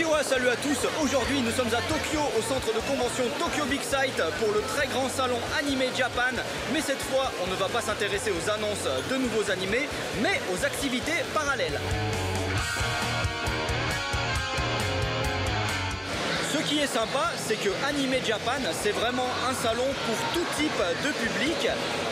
Konnichiwa, salut à tous. Aujourd'hui nous sommes à Tokyo au centre de convention Tokyo Big Sight pour le très grand salon Anime Japan. Mais cette fois on ne va pas s'intéresser aux annonces de nouveaux animés mais aux activités parallèles. Ce qui est sympa, c'est que Anime Japan, c'est vraiment un salon pour tout type de public.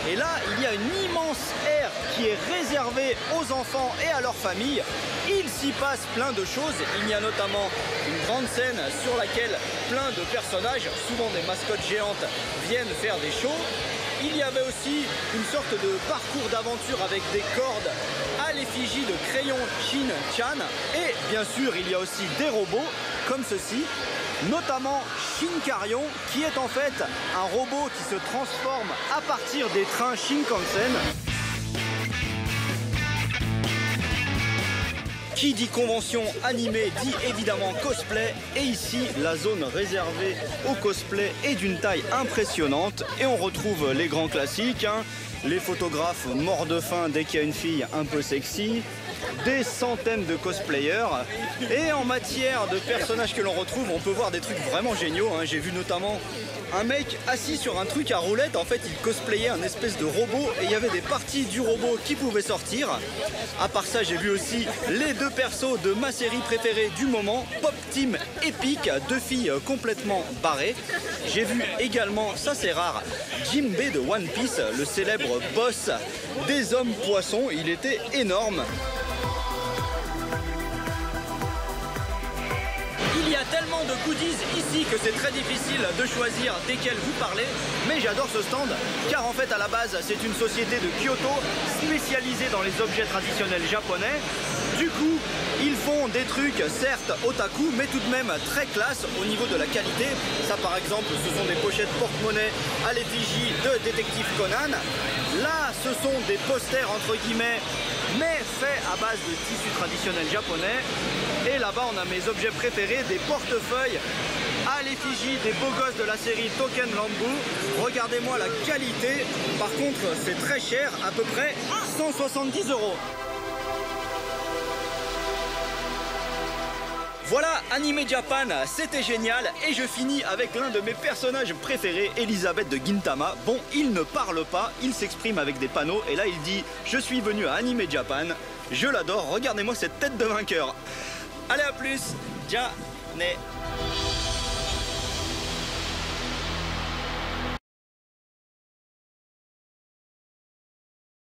Et là, il y a une immense aire qui est réservée aux enfants et à leurs familles. Il s'y passe plein de choses. Il y a notamment une grande scène sur laquelle plein de personnages, souvent des mascottes géantes, viennent faire des shows. Il y avait aussi une sorte de parcours d'aventure avec des cordes à l'effigie de Crayon Shin-chan. Et bien sûr, il y a aussi des robots comme ceci. Notamment Shinkarion, qui est en fait un robot qui se transforme à partir des trains Shinkansen. Qui dit convention animée dit évidemment cosplay, et ici la zone réservée au cosplay est d'une taille impressionnante et on retrouve les grands classiques, les photographes morts de faim dès qu'il y a une fille un peu sexy, des centaines de cosplayers, et en matière de personnages que l'on retrouve on peut voir des trucs vraiment géniaux. J'ai vu notamment un mec assis sur un truc à roulette, en fait il cosplayait un espèce de robot et il y avait des parties du robot qui pouvaient sortir. À part ça j'ai vu aussi les deux persos de ma série préférée du moment, Pop Team Epic, deux filles complètement barrées. J'ai vu également, ça c'est rare, Jinbei de One Piece, le célèbre boss des hommes poissons, il était énorme. Il y a tellement de goodies ici que c'est très difficile de choisir desquels vous parlez, mais j'adore ce stand car en fait à la base c'est une société de Kyoto spécialisée dans les objets traditionnels japonais. Du coup ils font des trucs certes otaku mais tout de même très classe au niveau de la qualité. Ça par exemple ce sont des pochettes porte-monnaie à l'effigie de Détective Conan. Là ce sont des posters entre guillemets mais faits à base de tissus traditionnels japonais. Et là-bas on a mes objets préférés, des portefeuilles à l'effigie des beaux gosses de la série Token Lambu. Regardez-moi la qualité, par contre c'est très cher, à peu près 170 €. Voilà, Anime Japan, c'était génial et je finis avec l'un de mes personnages préférés, Elisabeth de Gintama. Bon, il ne parle pas, il s'exprime avec des panneaux et là il dit « Je suis venu à Anime Japan, je l'adore, regardez-moi cette tête de vainqueur ». Allez à plus, ja ne.